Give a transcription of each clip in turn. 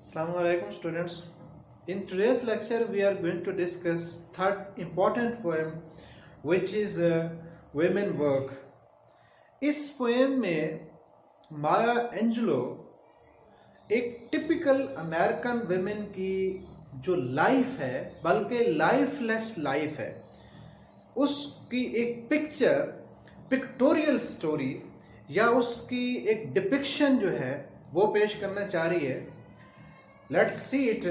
Assalamu alaikum students. In today's lecture we are going to discuss third important poem which is Women Work. इस poem में माया Angelo एक typical American women की जो life है, बल्कि lifeless life है, उसकी एक पिक्टोरियल स्टोरी या उसकी एक डिपिक्शन जो है वो पेश करना चाह रही है. Let's see it.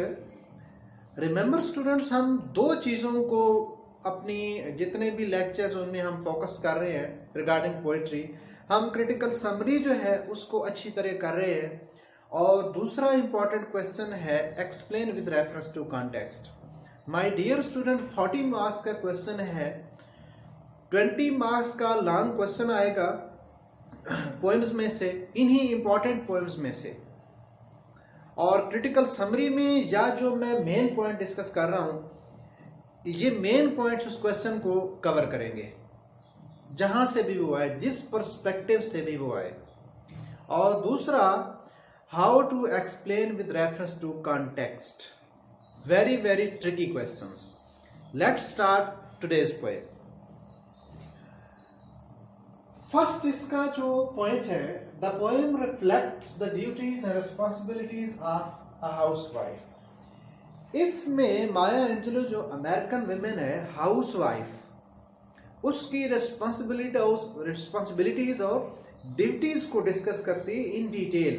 Remember students, हम दो चीज़ों को अपनी जितने भी लेक्चर्स उनमें हम फोकस कर रहे हैं रिगार्डिंग पोइट्री. हम क्रिटिकल समरी जो है उसको अच्छी तरह कर रहे हैं, और दूसरा इंपॉर्टेंट क्वेश्चन है explain with reference to context. My dear student, 40 marks का क्वेश्चन है. 20 मार्क्स का लॉन्ग क्वेश्चन आएगा पोएम्स में से, इन्हीं इंपॉर्टेंट पोएम्स में से, और क्रिटिकल समरी में या जो मैं मेन पॉइंट डिस्कस कर रहा हूं, ये मेन पॉइंट्स उस क्वेश्चन को कवर करेंगे जहां से भी वो आए, जिस पर्सपेक्टिव से भी वो आए. और दूसरा, how to explain with reference to context. Very very tricky questions. Let's start today's poem. First इसका जो पॉइंट है, the poem reflects the duties and responsibilities of a housewife. इसमें माया एंजेलो जो अमेरिकन वुमेन है, housewife, उसकी responsibilities और duties को discuss करती है इन डिटेल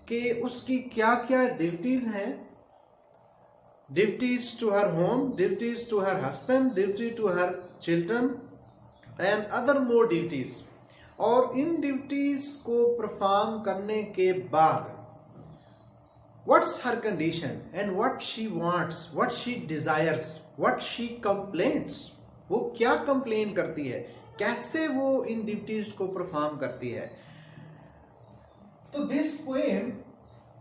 कि उसकी क्या क्या ड्यूटीज हैं. Duties to her home, duties to her husband, duty to her children and other more duties. और इन ड्यूटीज को परफॉर्म करने के बाद what's her condition and what she wants, what she desires, what she complaints. वो क्या complain करती है, कैसे वो इन ड्यूटीज को परफॉर्म करती है. तो this poem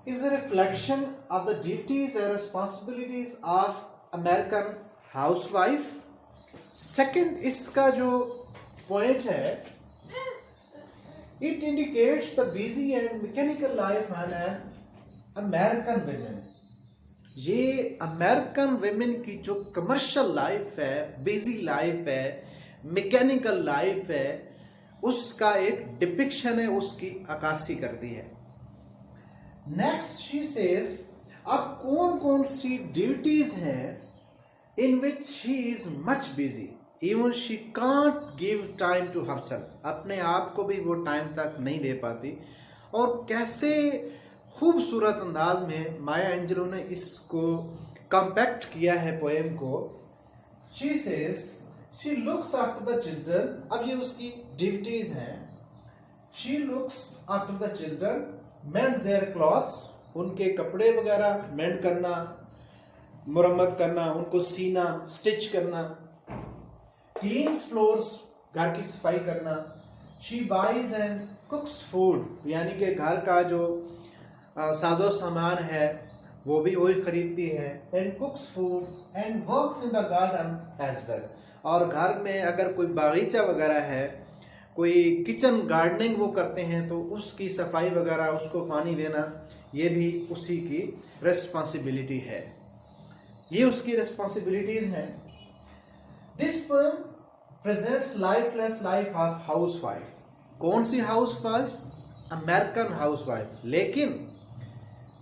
is a reflection of the duties and responsibilities of American housewife. Second इसका जो पॉइंट है, it indicates the busy and mechanical life of an American women. ये अमेरिकन वुमेन की जो कमर्शियल लाइफ है, बिजी लाइफ है, mechanical life है, उसका एक डिपिक्शन है, उसकी अक्कासी करती है. नेक्स्ट शी सेज, अब कौन कौन सी ड्यूटीज हैं in which she is much busy, even she can't give time to herself. अपने आप को भी वो टाइम तक नहीं दे पाती. और कैसे खूबसूरत अंदाज में माया एंजेलो ने इसको कंपैक्ट किया है पोएम को. She says she looks after the children. अब ये उसकी ड्यूटीज हैं. She looks after the children, mends their clothes, उनके कपड़े वगैरह मेंड करना, मुरम्मत करना, उनको सीना, स्टिच करना. क्लीन्स फ्लोर्स, घर की सफाई करना. She buys and cooks food, यानी कि घर का जो साजो सामान है वो भी वही खरीदती है. And cooks food and works in the garden as well. और घर में अगर कोई बागीचा वगैरह है, कोई किचन गार्डनिंग वो करते हैं, तो उसकी सफाई वगैरह, उसको पानी देना, ये भी उसी की रिस्पॉन्सिबिलिटी है. ये उसकी रिस्पॉन्सिबिलिटीज हैं. This poem presents lifeless life of housewife. कौन सी हाउसवाइफ? American housewife. लेकिन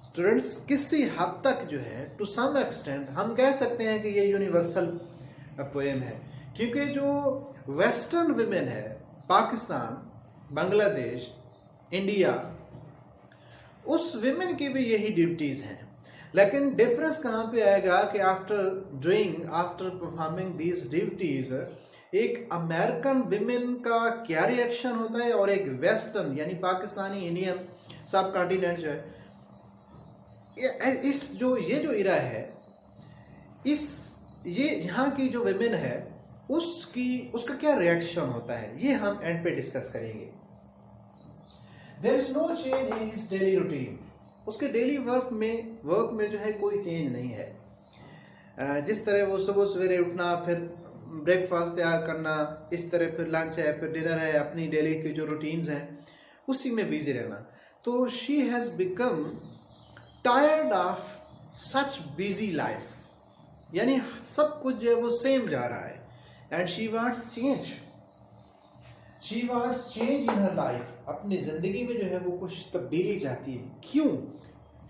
स्टूडेंट्स, किसी हद तक जो है, टू सम एक्सटेंट हम कह सकते हैं कि ये यूनिवर्सल पोएम है, क्योंकि जो वेस्टर्न वुमेन है, पाकिस्तान, बांग्लादेश, इंडिया, उस वुमेन की भी यही ड्यूटीज हैं. लेकिन डिफरेंस कहाँ पे आएगा कि आफ्टर परफॉर्मिंग दीज ड्यूटीज, एक अमेरिकन विमेन का क्या रिएक्शन होता है और एक वेस्टर्न यानी पाकिस्तानी, इंडियन सब कॉन्टिनेंट जो है, ये जो इरा है, ये यहाँ की जो विमेन है उसका क्या रिएक्शन होता है, ये हम एंड पे डिस्कस करेंगे. There is no change in his daily routine. उसके डेली वर्क में जो है कोई चेंज नहीं है. जिस तरह वो सुबह सवेरे उठना, फिर ब्रेकफास्ट तैयार करना, इस तरह फिर लंच है, फिर डिनर है, अपनी डेली की जो रूटीन्स हैं उसी में बिजी रहना. तो she has become tired of such busy life, यानी सब कुछ जो है वो सेम जा रहा है, and she wants change, she wants change in her life, अपनी जिंदगी में जो है वो कुछ तब्दीली चाहती है। क्यों?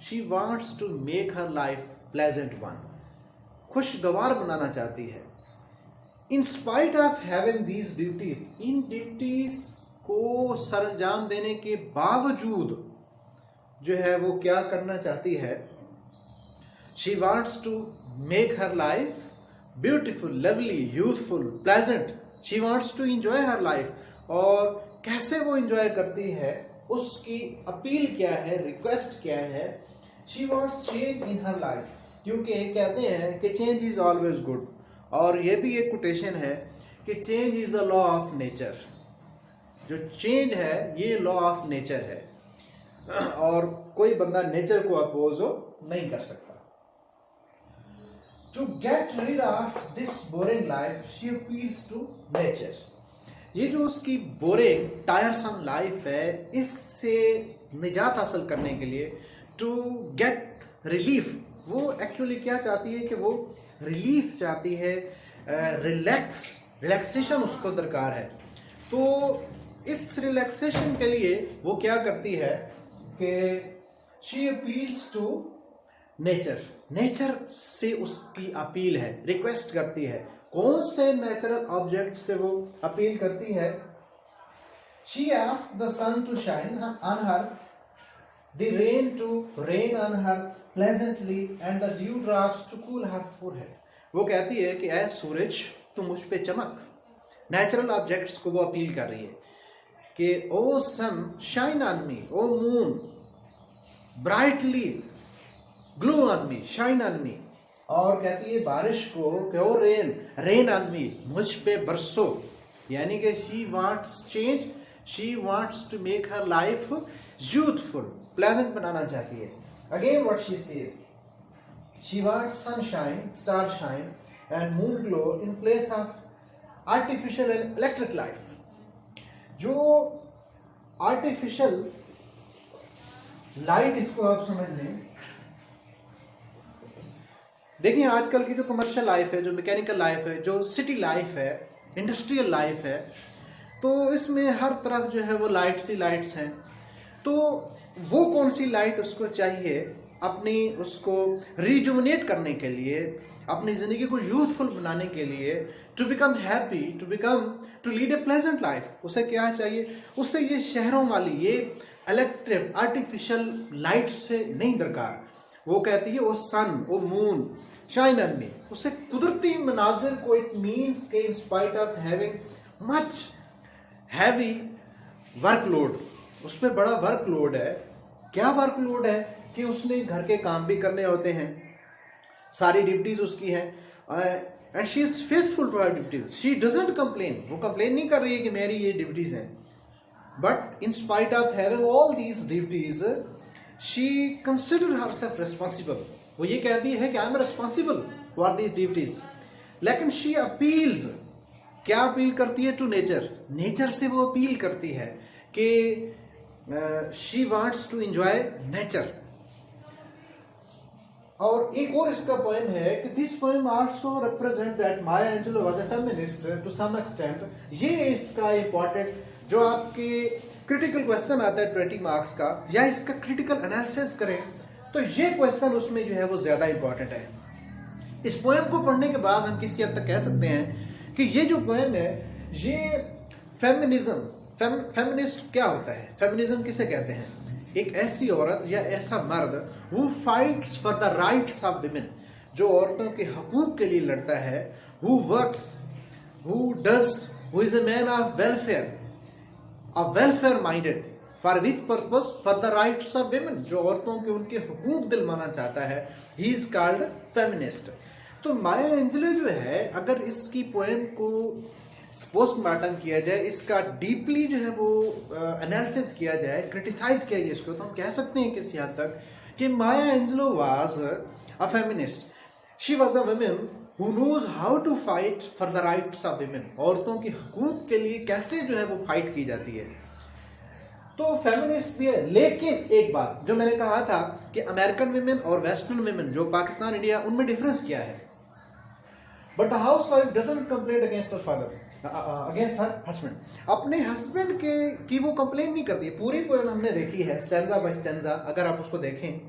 She wants to make her life pleasant one, खुशगवार बनाना चाहती है। In spite of having these duties, इन ड्यूटीज को सरंजाम देने के बावजूद जो है वो क्या करना चाहती है? She wants to make her life beautiful, lovely, youthful, pleasant. She wants to enjoy her life, और कैसे वो एंजॉय करती है, उसकी अपील क्या है, रिक्वेस्ट क्या है? She wants change in her life, क्योंकि कहते हैं कि चेंज इज ऑलवेज गुड, और ये भी एक कोटेशन है कि change is a law of nature. जो चेंज है ये लॉ ऑफ नेचर है, और कोई बंदा नेचर को अपोज नहीं कर सकता। To get rid of this boring life she appeals to nature. ये जो उसकी बोरिंग टायरसम लाइफ है, इससे निजात हासिल करने के लिए, टू गेट रिलीफ, वो एक्चुअली क्या चाहती है कि वो रिलीफ चाहती है, रिलैक्सेशन उसको दरकार है। तो इस रिलैक्सेशन के लिए वो क्या करती है कि she appeals to nature, nature से उसकी अपील है, रिक्वेस्ट करती है। कौन से नेचुरल ऑब्जेक्ट से वो अपील करती है? She asks the sun to shine on her, the rain to rain on her pleasantly, and the dew drops to cool her forehead. वो कहती है कि ऐ सूरज तुम मुझ पे चमक। नेचुरल ऑब्जेक्ट्स को वो अपील कर रही है कि O sun shine on me, O moon brightly glow on me, shine on me. और कहती है बारिश को कि O rain, rain on me, मुझ पे बरसो। यानी कि she wants change, she wants to make her life youthful, pleasant बनाना चाहती है। Again what she says, she wants sunshine, star shine and moon glow in place of artificial and electric life. जो artificial light, इसको आप समझ लें, देखिए आजकल की जो कमर्शियल लाइफ है, जो मैकेनिकल लाइफ है, जो सिटी लाइफ है, इंडस्ट्रियल लाइफ है, तो इसमें हर तरफ जो है वो लाइट्स ही लाइट्स हैं। तो वो कौन सी लाइट उसको चाहिए अपनी, उसको रिजुवनेट करने के लिए, अपनी जिंदगी को यूथफुल बनाने के लिए, to become happy, to lead a pleasant life, उसे क्या चाहिए? उसे ये शहरों वाली, ये इलेक्ट्रिक आर्टिफिशियल लाइट से नहीं दरकार। वो कहती है O sun, O moon shine on me, उसे कुदरती मनाजिर को, इट मीन्स के in spite of having much heavy workload, उस पर बड़ा वर्कलोड है। क्या वर्कलोड है कि उसने घर के काम भी करने होते हैं, सारी ड्यूटीज उसकी हैं, and she is faithful to her duties, she doesn't complain, वो कंप्लेन नहीं कर रही है कि मेरी ये ड्यूटीज हैं, but in spite of having all these duties she consider herself responsible. वो ये कहती है कि I am responsible for these duties, लेकिन शी अपील्स, क्या अपील करती है? टू नेचर, नेचर से वो अपील करती है कि she wants to enjoy nature. और एक और इसका पोएम है कि this poem also represent that Maya Angelou was a feminist to some extent. ये इसका इंपॉर्टेंट, जो आपके क्रिटिकल क्वेश्चन आता है 20 मार्क्स का, या इसका क्रिटिकल एनालिसिस करें तो ये क्वेश्चन उसमें जो है वो ज्यादा इंपॉर्टेंट है। इस पोएम को पढ़ने के बाद हम किसी हद तक कह सकते हैं कि ये जो पोएम है, ये फेमिनिज्म, फेमिनिस्ट क्या होता है, फेमिनिज्म किसे कहते हैं? एक ऐसी औरत या ऐसा मर्द who fights for the rights of women, जो औरतों के हकूक के लिए लड़ता है, who works, who is a man of welfare, a welfare minded, for which purpose? For the rights of women, जो औरतों के उनके हुकूक दिलवाना चाहता है, ही इज कॉल्ड फेमिनिस्ट। तो माया एंजेलो जो है, अगर इसकी पोएम को पोस्टमार्टम किया जाए, इसका डीपली जो है वो एनालिसिस किया जाए, क्रिटिसाइज किया जाए इसको, तो हम कह सकते हैं किसी हद तक कि Maya Angelou was a feminist. She was a woman who knows how to fight for the rights of women, औरतों के हकूक के लिए कैसे जो है वो फाइट की जाती है। तो फेमिनिस्ट भी है, लेकिन एक बात जो मैंने कहा था कि अमेरिकन विमेन और वेस्टर्न विमेन जो पाकिस्तान इंडिया उनमें डिफरेंस क्या है। But the housewife doesn't complain against her father, against her husband. अपने हस्बैंड के की वो कंप्लेन नहीं करती। पूरी पोएम हमने देखी है स्टैंजा बाय स्टैंजा, अगर आप उसको देखें,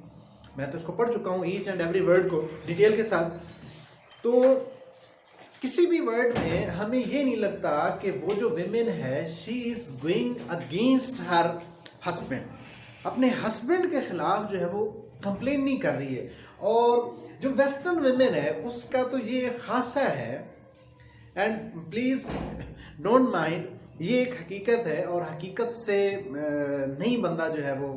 मैं तो उसको पढ़ चुका हूँ ईच एंड एवरी वर्ड को डिटेल के साथ। तो किसी भी वर्ड में हमें ये नहीं लगता कि वो जो विमेन है she is going against her husband, अपने हस्बैंड के खिलाफ जो है वो कंप्लेन नहीं कर रही है। और जो वेस्टर्न विमेन है उसका तो ये खासा है, एंड प्लीज डोंट माइंड, ये एक हकीकत है और हकीकत से नहीं बंदा जो है वो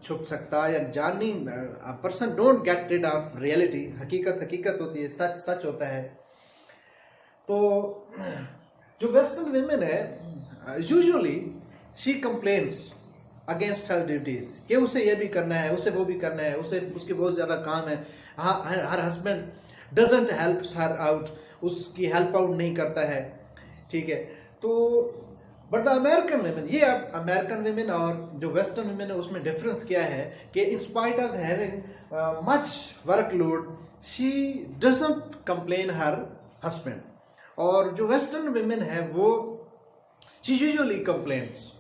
छुप सकता या जान नहीं, person don't get rid of reality. हकीकत हकीकत होती है, सच सच होता है। तो जो वेस्टर्न विमेन है usually she complains against her duties कि उसे ये भी करना है, उसे वो भी करना है, उसे उसके बहुत ज़्यादा काम है। Her husband doesn't help her out, उसकी हेल्प आउट नहीं करता है, ठीक है। तो बट द अमेरिकन विमेन, ये अब अमेरिकन विमेन और जो वेस्टर्न विमेन है उसमें डिफरेंस क्या है कि इन spite of having much workload she doesn't complain her husband. और जो वेस्टर्न विमेन है वो शी यूजुअली कंप्लेन्स।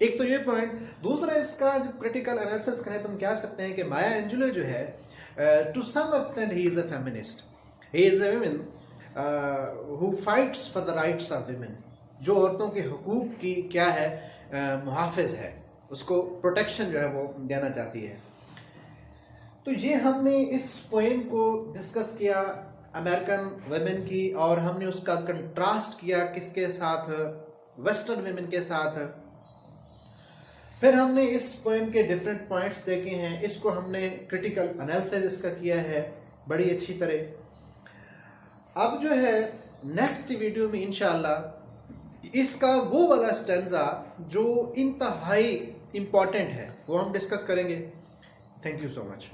एक तो ये पॉइंट। दूसरा इसका जो क्रिटिकल एनालिसिस करें तो हम कह सकते हैं कि माया एंजेलो जो है to some extent he is a feminist, he is a woman who fights for the rights of women, जो औरतों के हुकूक की क्या है मुहाफिज है, उसको प्रोटेक्शन जो है वो देना चाहती है। तो ये हमने इस पोएम को डिस्कस किया अमेरिकन वुमेन की, और हमने उसका कंट्रास्ट किया किसके साथ, वेस्टर्न वुमेन के साथ। फिर हमने इस पोएम के डिफरेंट पॉइंट्स देखे हैं, इसको हमने क्रिटिकल एनालिसिस इसका किया है बड़ी अच्छी तरह। अब जो है नेक्स्ट वीडियो में इंशाल्लाह इसका वो वाला स्टैंजा जो इंतहाई इंपॉर्टेंट है वो हम डिस्कस करेंगे। Thank you so much.